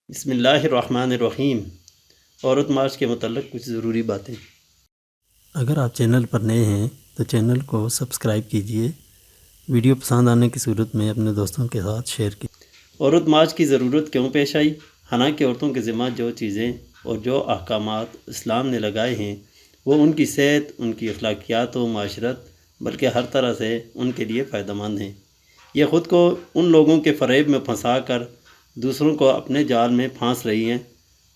بسم اللہ الرحمن الرحیم۔ عورت مارچ کے متعلق کچھ ضروری باتیں۔ اگر آپ چینل پر نئے ہیں تو چینل کو سبسکرائب کیجئے، ویڈیو پسند آنے کی صورت میں اپنے دوستوں کے ساتھ شیئر کیجئے۔ عورت مارچ کی ضرورت کیوں پیش آئی؟ حالانکہ عورتوں کے ذمہ جو چیزیں اور جو احکامات اسلام نے لگائے ہیں وہ ان کی صحت، ان کی اخلاقیات و معاشرت بلکہ ہر طرح سے ان کے لیے فائدہ مند ہیں۔ یہ خود کو ان لوگوں کے فریب میں پھنسا کر دوسروں کو اپنے جال میں پھانس رہی ہیں۔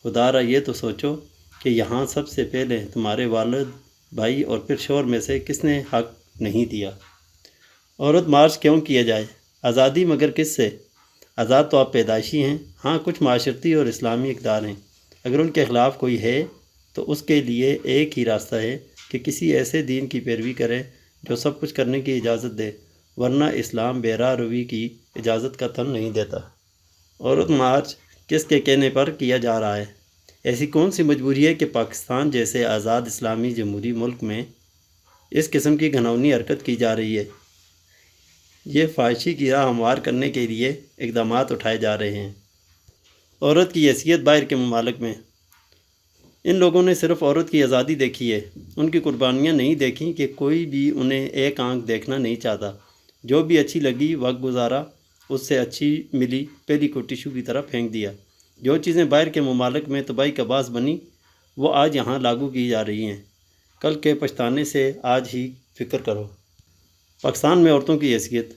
خدا را یہ تو سوچو کہ یہاں سب سے پہلے تمہارے والد، بھائی اور پھر شوہر میں سے کس نے حق نہیں دیا؟ عورت مارچ کیوں کیا جائے؟ آزادی مگر کس سے؟ آزاد تو آپ پیدائشی ہیں، ہاں کچھ معاشرتی اور اسلامی اقدار ہیں۔ اگر ان کے خلاف کوئی ہے تو اس کے لیے ایک ہی راستہ ہے کہ کسی ایسے دین کی پیروی کرے جو سب کچھ کرنے کی اجازت دے، ورنہ اسلام بے راہ روی کی اجازت کا تن نہیں دیتا۔ عورت مارچ کس کے کہنے پر کیا جا رہا ہے؟ ایسی کون سی مجبوری ہے کہ پاکستان جیسے آزاد اسلامی جمہوری ملک میں اس قسم کی گھناؤنی حرکت کی جا رہی ہے؟ یہ فحاشی کی راہ ہموار کرنے کے لیے اقدامات اٹھائے جا رہے ہیں۔ عورت کی حیثیت باہر کے ممالک میں۔ ان لوگوں نے صرف عورت کی آزادی دیکھی ہے، ان کی قربانیاں نہیں دیکھیں کہ کوئی بھی انہیں ایک آنکھ دیکھنا نہیں چاہتا۔ جو بھی اچھی لگی وقت گزارا، اس سے اچھی ملی پہلی کو ٹیشو کی طرح پھینک دیا۔ جو چیزیں باہر کے ممالک میں تباہی کا باعث بنی وہ آج یہاں لاگو کی جا رہی ہیں۔ کل کے پچھتانے سے آج ہی فکر کرو۔ پاکستان میں عورتوں کی حیثیت۔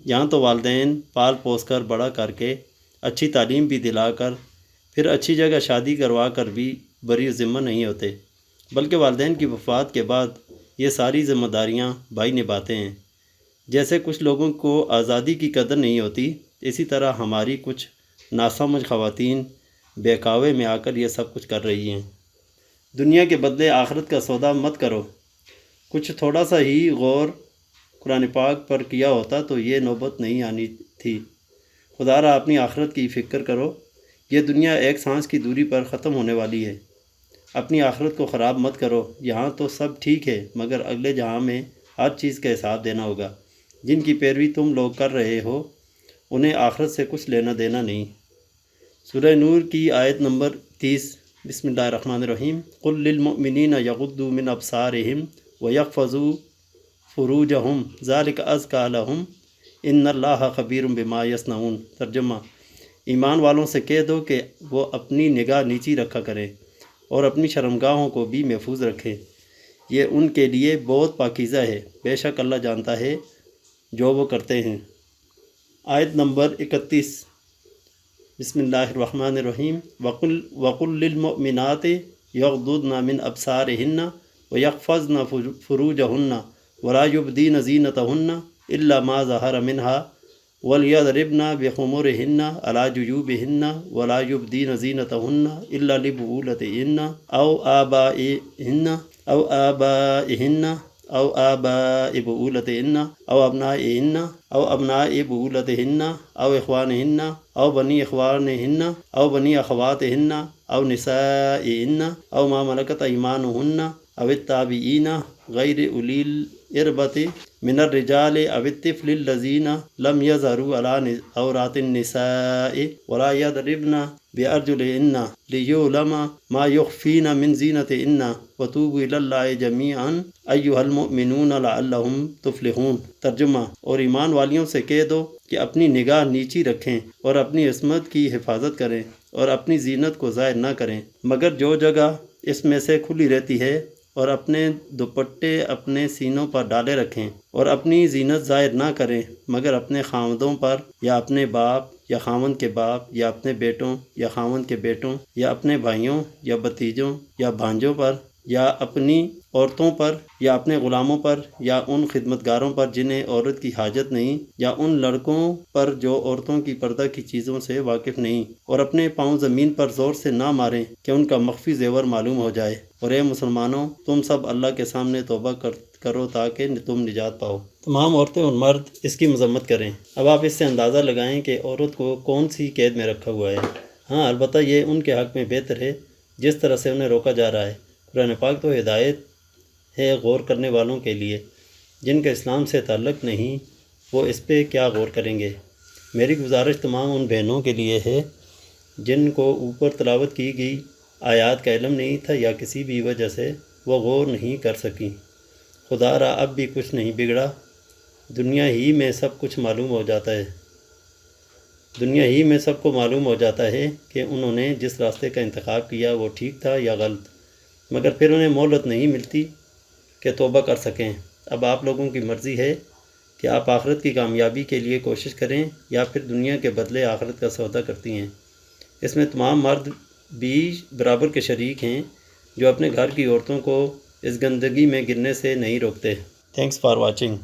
یہاں تو والدین پال پوس کر بڑا کر کے اچھی تعلیم بھی دلا کر پھر اچھی جگہ شادی کروا کر بھی بری ذمہ نہیں ہوتے، بلکہ والدین کی وفات کے بعد یہ ساری ذمہ داریاں بھائی نبھاتے ہیں۔ جیسے کچھ لوگوں کو آزادی کی قدر نہیں ہوتی، اسی طرح ہماری کچھ ناسمجھ خواتین بہکاوے میں آ کر یہ سب کچھ کر رہی ہیں۔ دنیا کے بدلے آخرت کا سودا مت کرو۔ کچھ تھوڑا سا ہی غور قرآن پاک پر کیا ہوتا تو یہ نوبت نہیں آنی تھی۔ خدا را اپنی آخرت کی فکر کرو۔ یہ دنیا ایک سانس کی دوری پر ختم ہونے والی ہے۔ اپنی آخرت کو خراب مت کرو۔ یہاں تو سب ٹھیک ہے مگر اگلے جہاں میں ہر چیز کا حساب دینا ہوگا۔ جن کی پیروی تم لوگ کر رہے ہو انہیں آخرت سے کچھ لینا دینا نہیں۔ سورہ نور کی آیت نمبر 30۔ بسم اللہ الرحمن الرحیم۔ قل للمؤمنین یغضوا من ابصارہم ویحفظوا فروجہم ذلک ازکی لہم ان اللہ خبیر بما یصنعون۔ ترجمہ: ایمان والوں سے کہہ دو کہ وہ اپنی نگاہ نیچی رکھا کریں اور اپنی شرمگاہوں کو بھی محفوظ رکھیں، یہ ان کے لیے بہت پاکیزہ ہے، بے شک اللہ جانتا ہے جو وہ کرتے ہیں۔ آیت نمبر 31۔ بسم اللہ الرحمن الرحیم۔ وَقُلْ لِلْمُؤْمِنَاتِ يَغْضُضْنَ مِنْ أَبْصَارِهِنَّ وَيَحْفَظْنَ فُرُوجَهُنَّ وَلَا يُبْدِينَ زِينَتَهُنَّ إِلَّا مَا ظَهَرَ مِنْهَا وَلْيَضْرِبْنَ بِخُمُرِهِنَّ عَلَى جُيُوبِهِنَّ وَلَا يُبْدِينَ زِينَتَهُنَّ إِلَّا لِبُعُولَتِهِنَّ أو آباء بعولتهن أو أبنائهن أو أبناء بعولتهن أو إخوانهن أو بني إخوانهن أو بني أخواتهن أو نسائهن أو ما ملكت أيمانهن أو التابعين غير أولي الإربة من الرجال أو الطفل الذين لم يظهروا على عورات النساء ولا يضربن بأرجلهن ليعلم ما يخفين من زينتهن وتوبوا إلى الله جميعا أيها المؤمنون لعلهم تفلحون۔ ترجمہ: اور ایمان والیوں سے کہہ دو کہ اپنی نگاہ نیچی رکھیں اور اپنی عصمت کی حفاظت کریں اور اپنی زینت کو ظاہر نہ کریں مگر جو جگہ اس میں سے کھلی رہتی ہے، اور اپنے دوپٹے اپنے سینوں پر ڈالے رکھیں اور اپنی زینت ظاہر نہ کریں مگر اپنے خاوندوں پر یا اپنے باپ یا خاوند کے باپ یا اپنے بیٹوں یا خاوند کے بیٹوں یا اپنے بھائیوں یا بھتیجوں یا بھانجوں پر یا اپنی عورتوں پر یا اپنے غلاموں پر یا ان خدمتگاروں پر جنہیں عورت کی حاجت نہیں، یا ان لڑکوں پر جو عورتوں کی پردہ کی چیزوں سے واقف نہیں، اور اپنے پاؤں زمین پر زور سے نہ ماریں کہ ان کا مخفی زیور معلوم ہو جائے۔ اور اے مسلمانوں، تم سب اللہ کے سامنے توبہ کرو تاکہ تم نجات پاؤ۔ تمام عورتیں اور مرد اس کی مذمت کریں۔ اب آپ اس سے اندازہ لگائیں کہ عورت کو کون سی قید میں رکھا ہوا ہے۔ ہاں البتہ یہ ان کے حق میں بہتر ہے جس طرح سے انہیں روکا جا رہا ہے۔ قرآن پاک تو ہدایت ہے غور کرنے والوں کے لیے، جن کا اسلام سے تعلق نہیں وہ اس پہ کیا غور کریں گے۔ میری گزارش تمام ان بہنوں کے لیے ہے جن کو اوپر تلاوت کی گئی آیات کا علم نہیں تھا یا کسی بھی وجہ سے وہ غور نہیں کر سکیں۔ خدا را اب بھی کچھ نہیں بگڑا، دنیا ہی میں سب کچھ معلوم ہو جاتا ہے، دنیا ہی میں سب کو معلوم ہو جاتا ہے کہ انہوں نے جس راستے کا انتخاب کیا وہ ٹھیک تھا یا غلط، مگر پھر انہیں مہلت نہیں ملتی کہ توبہ کر سکیں۔ اب آپ لوگوں کی مرضی ہے کہ آپ آخرت کی کامیابی کے لیے کوشش کریں یا پھر دنیا کے بدلے آخرت کا سودا کرتی ہیں۔ اس میں تمام مرد بھی برابر کے شریک ہیں جو اپنے گھر کی عورتوں کو اس گندگی میں گرنے سے نہیں روکتے۔ Thanks for watching.